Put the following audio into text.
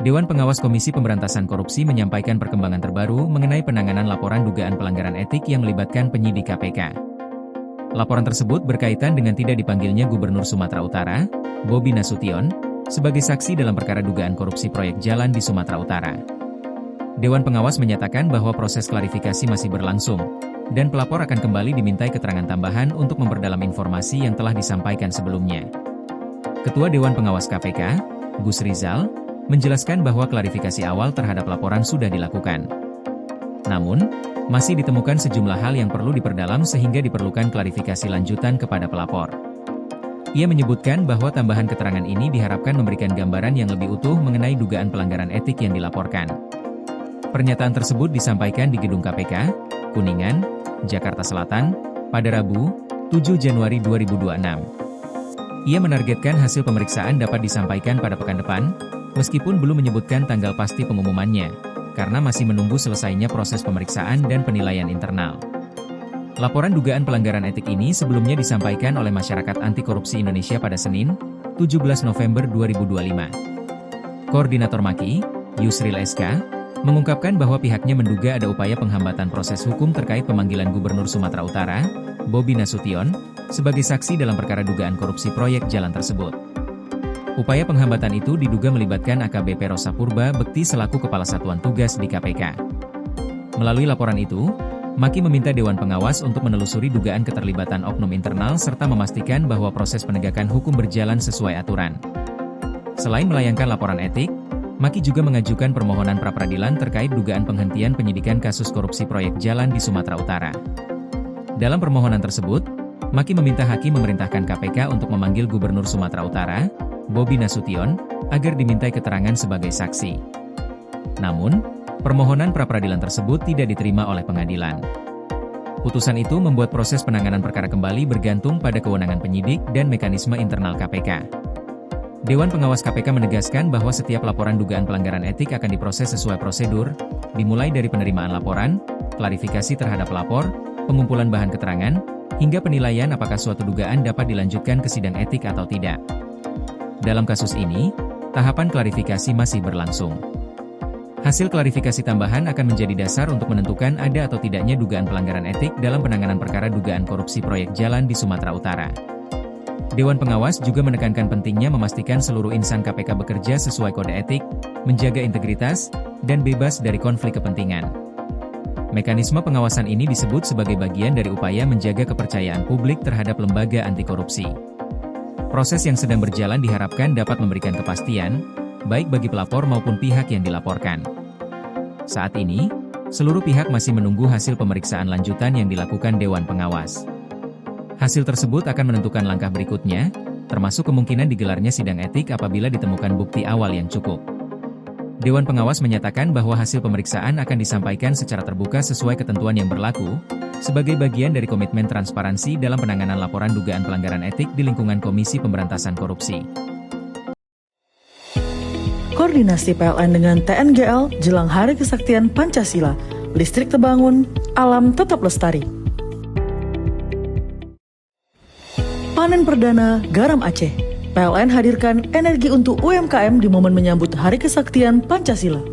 Dewan Pengawas Komisi Pemberantasan Korupsi menyampaikan perkembangan terbaru mengenai penanganan laporan dugaan pelanggaran etik yang melibatkan penyidik KPK. Laporan tersebut berkaitan dengan tidak dipanggilnya Gubernur Sumatera Utara, Bobi Nasution, sebagai saksi dalam perkara dugaan korupsi proyek jalan di Sumatera Utara. Dewan Pengawas menyatakan bahwa proses klarifikasi masih berlangsung, dan pelapor akan kembali dimintai keterangan tambahan untuk memperdalam informasi yang telah disampaikan sebelumnya. Ketua Dewan Pengawas KPK, Gus Rizal, menjelaskan bahwa klarifikasi awal terhadap laporan sudah dilakukan. Namun, masih ditemukan sejumlah hal yang perlu diperdalam sehingga diperlukan klarifikasi lanjutan kepada pelapor. Ia menyebutkan bahwa tambahan keterangan ini diharapkan memberikan gambaran yang lebih utuh mengenai dugaan pelanggaran etik yang dilaporkan. Pernyataan tersebut disampaikan di Gedung KPK, Kuningan, Jakarta Selatan, pada Rabu, 7 Januari 2026. Ia menargetkan hasil pemeriksaan dapat disampaikan pada pekan depan, meskipun belum menyebutkan tanggal pasti pengumumannya, karena masih menunggu selesainya proses pemeriksaan dan penilaian internal. Laporan dugaan pelanggaran etik ini sebelumnya disampaikan oleh Masyarakat Anti Korupsi Indonesia pada Senin, 17 November 2025. Koordinator MAKI, Yusril SK, mengungkapkan bahwa pihaknya menduga ada upaya penghambatan proses hukum terkait pemanggilan Gubernur Sumatera Utara, Bobi Nasution, sebagai saksi dalam perkara dugaan korupsi proyek jalan tersebut. Upaya penghambatan itu diduga melibatkan AKBP Rosa Purba Bekti selaku Kepala Satuan Tugas di KPK. Melalui laporan itu, MAKI meminta Dewan Pengawas untuk menelusuri dugaan keterlibatan oknum internal serta memastikan bahwa proses penegakan hukum berjalan sesuai aturan. Selain melayangkan laporan etik, MAKI juga mengajukan permohonan pra-peradilan terkait dugaan penghentian penyidikan kasus korupsi proyek jalan di Sumatera Utara. Dalam permohonan tersebut, MAKI meminta hakim memerintahkan KPK untuk memanggil Gubernur Sumatera Utara, Bobi Nasution, agar dimintai keterangan sebagai saksi. Namun, permohonan pra-peradilan tersebut tidak diterima oleh pengadilan. Putusan itu membuat proses penanganan perkara kembali bergantung pada kewenangan penyidik dan mekanisme internal KPK. Dewan Pengawas KPK menegaskan bahwa setiap laporan dugaan pelanggaran etik akan diproses sesuai prosedur, dimulai dari penerimaan laporan, klarifikasi terhadap pelapor, pengumpulan bahan keterangan, hingga penilaian apakah suatu dugaan dapat dilanjutkan ke sidang etik atau tidak. Dalam kasus ini, tahapan klarifikasi masih berlangsung. Hasil klarifikasi tambahan akan menjadi dasar untuk menentukan ada atau tidaknya dugaan pelanggaran etik dalam penanganan perkara dugaan korupsi proyek jalan di Sumatera Utara. Dewan Pengawas juga menekankan pentingnya memastikan seluruh insan KPK bekerja sesuai kode etik, menjaga integritas, dan bebas dari konflik kepentingan. Mekanisme pengawasan ini disebut sebagai bagian dari upaya menjaga kepercayaan publik terhadap lembaga anti korupsi. Proses yang sedang berjalan diharapkan dapat memberikan kepastian, baik bagi pelapor maupun pihak yang dilaporkan. Saat ini, seluruh pihak masih menunggu hasil pemeriksaan lanjutan yang dilakukan Dewan Pengawas. Hasil tersebut akan menentukan langkah berikutnya, termasuk kemungkinan digelarnya sidang etik apabila ditemukan bukti awal yang cukup. Dewan Pengawas menyatakan bahwa hasil pemeriksaan akan disampaikan secara terbuka sesuai ketentuan yang berlaku, sebagai bagian dari komitmen transparansi dalam penanganan laporan dugaan pelanggaran etik di lingkungan Komisi Pemberantasan Korupsi. Koordinasi PLN dengan TNGL jelang Hari Kesaktian Pancasila, listrik terbangun, alam tetap lestari. Panen perdana garam Aceh. PLN hadirkan energi untuk UMKM di momen menyambut Hari Kesaktian Pancasila.